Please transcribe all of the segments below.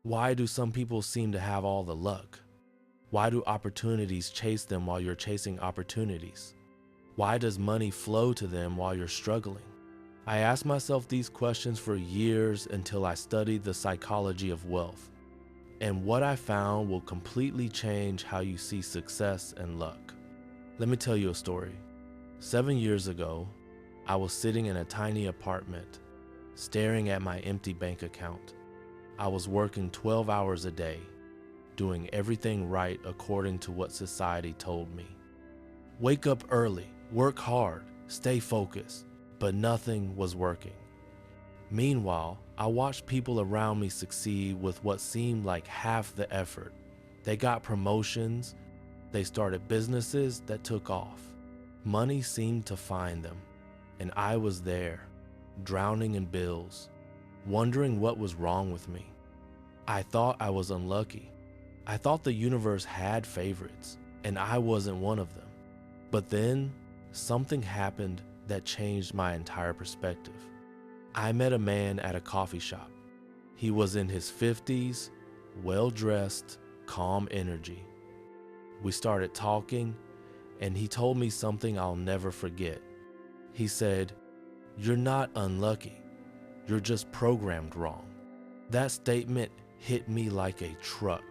Why do some people seem to have all the luck? Why do opportunities chase them while you're chasing opportunities? Why does money flow to them while you're struggling? I asked myself these questions for years until I studied the psychology of wealth. And what I found will completely change how you see success and luck. Let me tell you a story. 7 years ago, I was sitting in a tiny apartment, staring at my empty bank account. I was working 12 hours a day, doing everything right according to what society told me. Wake up early, work hard, stay focused, but nothing was working. Meanwhile, I watched people around me succeed with what seemed like half the effort. They got promotions, they started businesses that took off. Money seemed to find them, and I was there, drowning in bills, wondering what was wrong with me. I thought I was unlucky. I thought the universe had favorites, and I wasn't one of them. But then, something happened that changed my entire perspective. I met a man at a coffee shop. He was in his 50s, well-dressed, calm energy. We started talking, and he told me something I'll never forget. He said, "You're not unlucky. You're just programmed wrong." That statement hit me like a truck.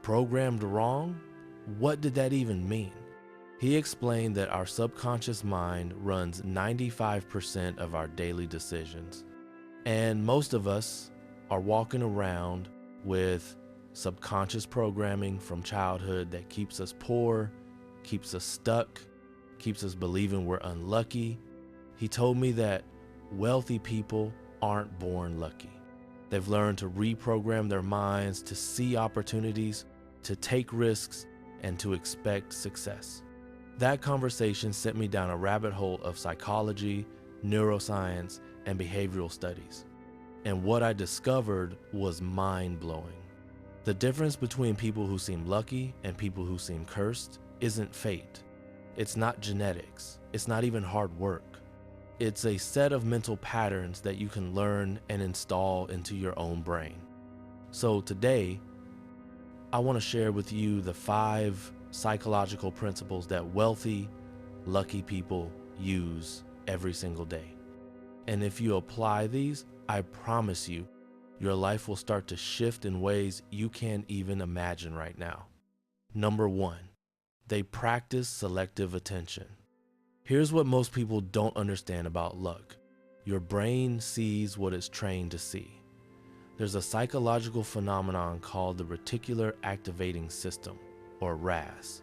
Programmed wrong? What did that even mean? He explained that our subconscious mind runs 95% of our daily decisions. And most of us are walking around with subconscious programming from childhood that keeps us poor, keeps us stuck, keeps us believing we're unlucky. He told me that wealthy people aren't born lucky. They've learned to reprogram their minds to see opportunities, to take risks, and to expect success. That conversation sent me down a rabbit hole of psychology, neuroscience, and behavioral studies. And what I discovered was mind-blowing. The difference between people who seem lucky and people who seem cursed isn't fate. It's not genetics. It's not even hard work. It's a set of mental patterns that you can learn and install into your own brain. So today, I want to share with you the 5 psychological principles that wealthy, lucky people use every single day. And if you apply these, I promise you, your life will start to shift in ways you can't even imagine right now. Number 1, they practice selective attention. Here's what most people don't understand about luck. Your brain sees what it's trained to see. There's a psychological phenomenon called the Reticular Activating System, or RAS.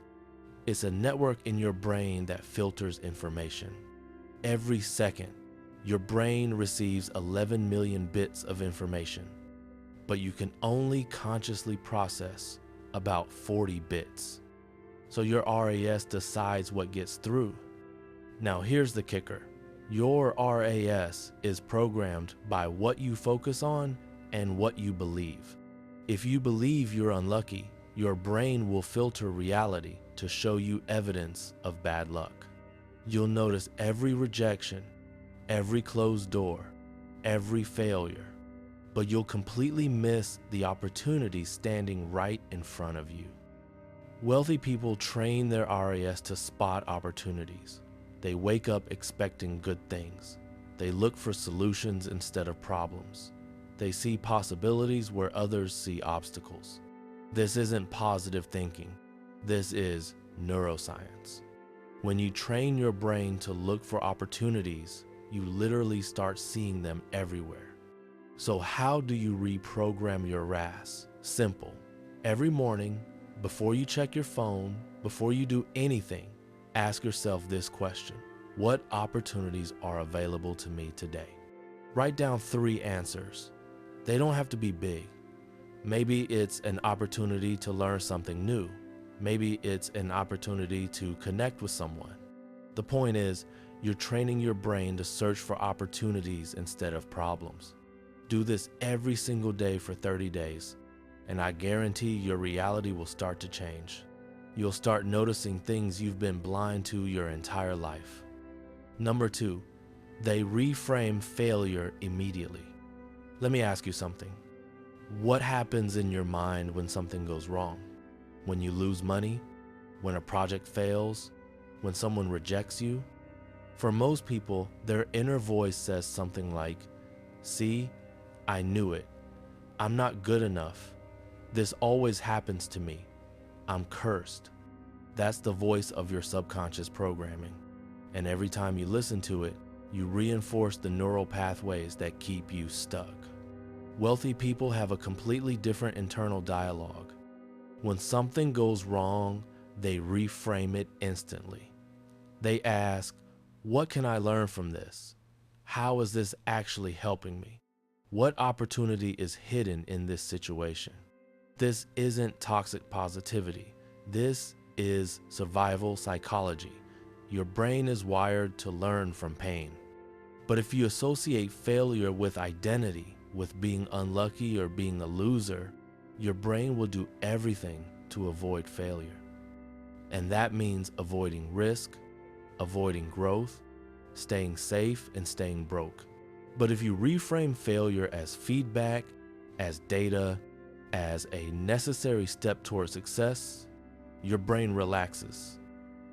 It's a network in your brain that filters information. Every second, your brain receives 11 million bits of information, but you can only consciously process about 40 bits. So your RAS decides what gets through. Now here's the kicker. Your RAS is programmed by what you focus on and what you believe. If you believe you're unlucky, your brain will filter reality to show you evidence of bad luck. You'll notice every rejection, every closed door, every failure, but you'll completely miss the opportunity standing right in front of you. Wealthy people train their RAS to spot opportunities. They wake up expecting good things. They look for solutions instead of problems. They see possibilities where others see obstacles. This isn't positive thinking. This is neuroscience. When you train your brain to look for opportunities, you literally start seeing them everywhere. So how do you reprogram your RAS? Simple. Every morning, before you check your phone, before you do anything, ask yourself this question: what opportunities are available to me today? Write down 3 answers. They don't have to be big. Maybe it's an opportunity to learn something new. Maybe it's an opportunity to connect with someone. The point is, you're training your brain to search for opportunities instead of problems. Do this every single day for 30 days, and I guarantee your reality will start to change. You'll start noticing things you've been blind to your entire life. Number 2, they reframe failure immediately. Let me ask you something. What happens in your mind when something goes wrong? When you lose money? When a project fails? When someone rejects you? For most people, their inner voice says something like, "See, I knew it. I'm not good enough. This always happens to me. I'm cursed." That's the voice of your subconscious programming. And every time you listen to it, you reinforce the neural pathways that keep you stuck. Wealthy people have a completely different internal dialogue. When something goes wrong, they reframe it instantly. They ask, "What can I learn from this? How is this actually helping me? What opportunity is hidden in this situation?" This isn't toxic positivity. This is survival psychology. Your brain is wired to learn from pain. But if you associate failure with identity, with being unlucky or being a loser, your brain will do everything to avoid failure. And that means avoiding risk, avoiding growth, staying safe, and staying broke. But if you reframe failure as feedback, as data, as a necessary step toward success, your brain relaxes.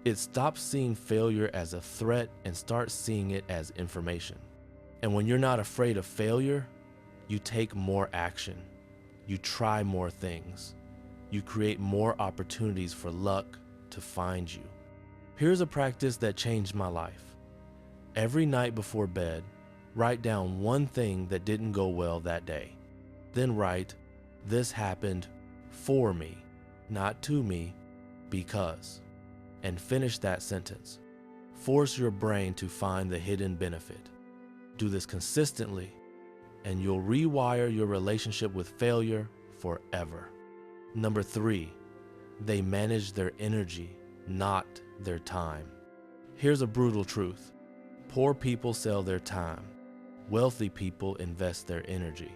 It stops seeing failure as a threat and starts seeing it as information. And when you're not afraid of failure, you take more action. You try more things. You create more opportunities for luck to find you. Here's a practice that changed my life. Every night before bed, write down one thing that didn't go well that day. Then write, "This happened for me, not to me, because." And finish that sentence. Force your brain to find the hidden benefit. Do this consistently, and you'll rewire your relationship with failure forever. Number 3, they manage their energy, not their time. Here's a brutal truth. Poor people sell their time. Wealthy people invest their energy.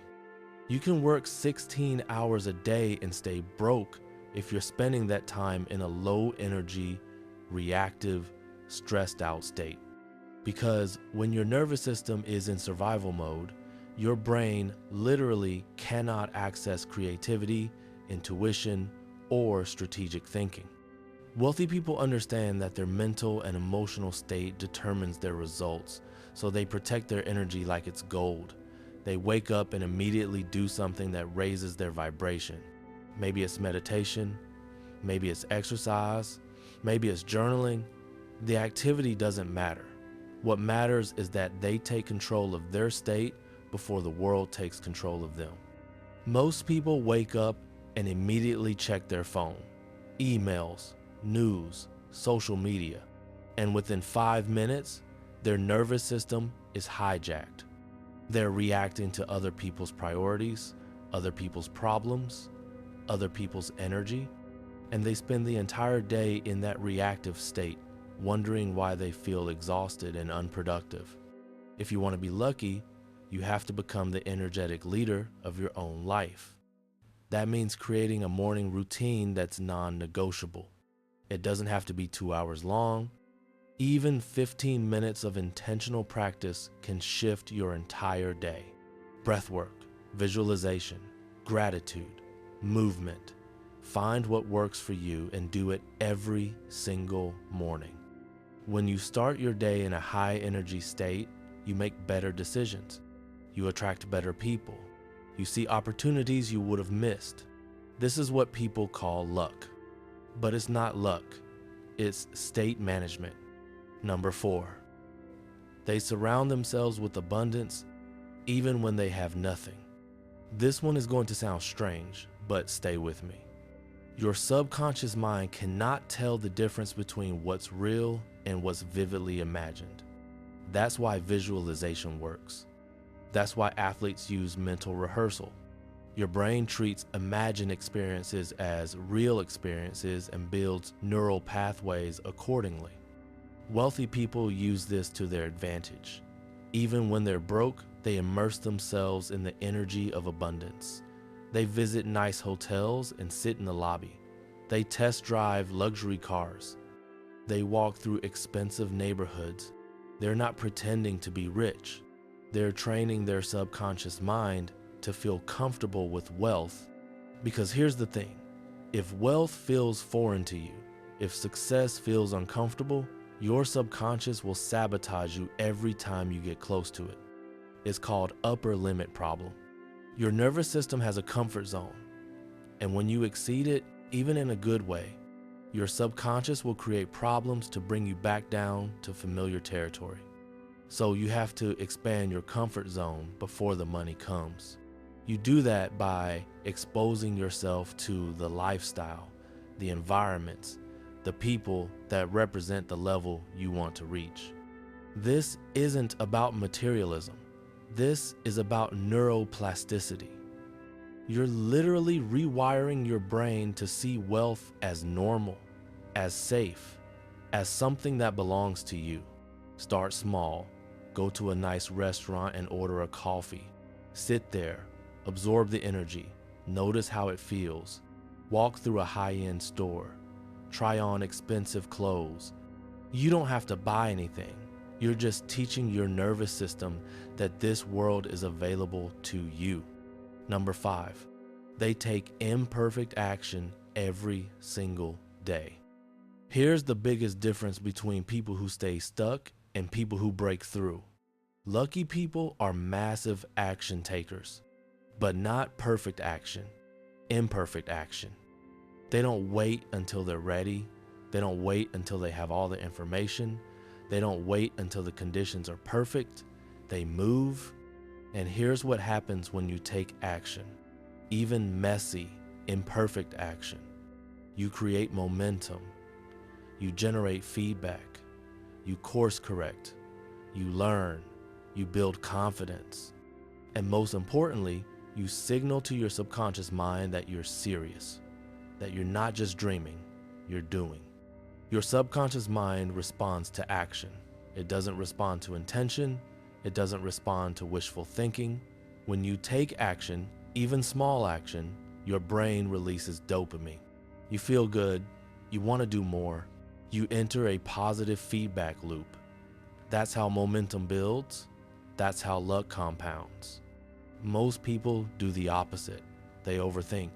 You can work 16 hours a day and stay broke if you're spending that time in a low energy, reactive, stressed out state. Because when your nervous system is in survival mode, your brain literally cannot access creativity, intuition, or strategic thinking. Wealthy people understand that their mental and emotional state determines their results, so they protect their energy like it's gold. They wake up and immediately do something that raises their vibration. Maybe it's meditation, maybe it's exercise, maybe it's journaling. The activity doesn't matter. What matters is that they take control of their state before the world takes control of them. Most people wake up and immediately check their phone, emails, news, social media, and within 5 minutes, their nervous system is hijacked. They're reacting to other people's priorities, other people's problems, other people's energy, and they spend the entire day in that reactive state, wondering why they feel exhausted and unproductive. If you want to be lucky, you have to become the energetic leader of your own life. That means creating a morning routine that's non-negotiable. It doesn't have to be 2 hours long. Even 15 minutes of intentional practice can shift your entire day. Breathwork, visualization, gratitude, movement. Find what works for you and do it every single morning. When you start your day in a high energy state, you make better decisions. You attract better people. You see opportunities you would have missed. This is what people call luck. But it's not luck, it's state management. Number 4, they surround themselves with abundance even when they have nothing. This one is going to sound strange, but stay with me. Your subconscious mind cannot tell the difference between what's real and what's vividly imagined. That's why visualization works. That's why athletes use mental rehearsal. Your brain treats imagined experiences as real experiences and builds neural pathways accordingly. Wealthy people use this to their advantage. Even when they're broke, they immerse themselves in the energy of abundance. They visit nice hotels and sit in the lobby. They test drive luxury cars. They walk through expensive neighborhoods. They're not pretending to be rich. They're training their subconscious mind to feel comfortable with wealth, because here's the thing. If wealth feels foreign to you, if success feels uncomfortable, your subconscious will sabotage you every time you get close to it. It's called upper limit problem. Your nervous system has a comfort zone, and when you exceed it, even in a good way, your subconscious will create problems to bring you back down to familiar territory. So you have to expand your comfort zone before the money comes. You do that by exposing yourself to the lifestyle, the environments, the people that represent the level you want to reach. This isn't about materialism. This is about neuroplasticity. You're literally rewiring your brain to see wealth as normal, as safe, as something that belongs to you. Start small. Go to a nice restaurant and order a coffee. Sit there, absorb the energy, notice how it feels. Walk through a high-end store. Try on expensive clothes. You don't have to buy anything. You're just teaching your nervous system that this world is available to you. Number 5, they take imperfect action every single day. Here's the biggest difference between people who stay stuck and people who break through. Lucky people are massive action takers, but not perfect action, imperfect action. They don't wait until they're ready. They don't wait until they have all the information. They don't wait until the conditions are perfect. They move. And here's what happens when you take action, even messy, imperfect action. You create momentum. You generate feedback. You course correct. You learn. You build confidence. And most importantly, you signal to your subconscious mind that you're serious, that you're not just dreaming, you're doing. Your subconscious mind responds to action. It doesn't respond to intention. It doesn't respond to wishful thinking. When you take action, even small action, your brain releases dopamine. You feel good. You want to do more. You enter a positive feedback loop. That's how momentum builds. That's how luck compounds. Most people do the opposite. They overthink.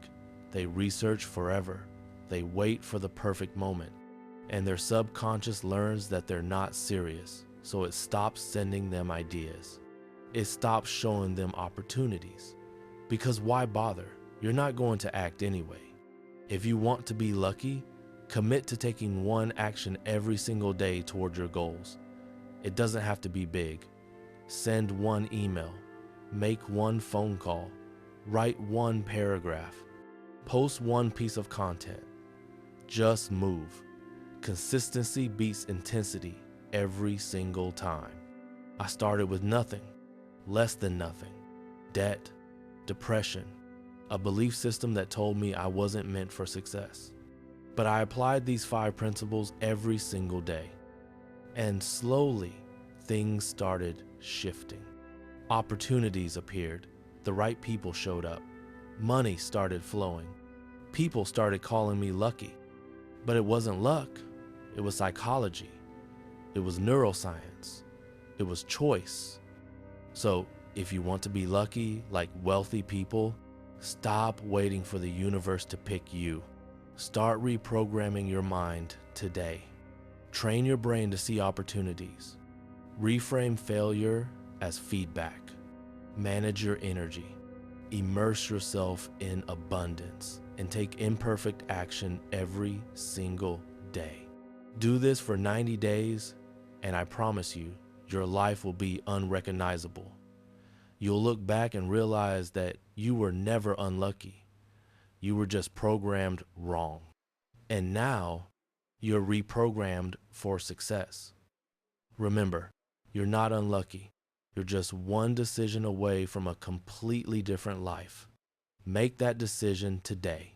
They research forever. They wait for the perfect moment. And their subconscious learns that they're not serious, so it stops sending them ideas. It stops showing them opportunities. Because why bother? You're not going to act anyway. If you want to be lucky, commit to taking one action every single day toward your goals. It doesn't have to be big. Send one email, make one phone call, write one paragraph, post one piece of content. Just move. Consistency beats intensity every single time. I started with nothing, less than nothing, debt, depression, a belief system that told me I wasn't meant for success. But I applied these 5 principles every single day. And slowly, things started shifting. Opportunities appeared. The right people showed up. Money started flowing. People started calling me lucky. But it wasn't luck. It was psychology. It was neuroscience. It was choice. So if you want to be lucky like wealthy people, stop waiting for the universe to pick you. Start reprogramming your mind today. Train your brain to see opportunities. Reframe failure as feedback. Manage your energy. Immerse yourself in abundance and take imperfect action every single day. Do this for 90 days, and I promise you, your life will be unrecognizable. You'll look back and realize that you were never unlucky. You were just programmed wrong. And now, you're reprogrammed for success. Remember, you're not unlucky. You're just one decision away from a completely different life. Make that decision today.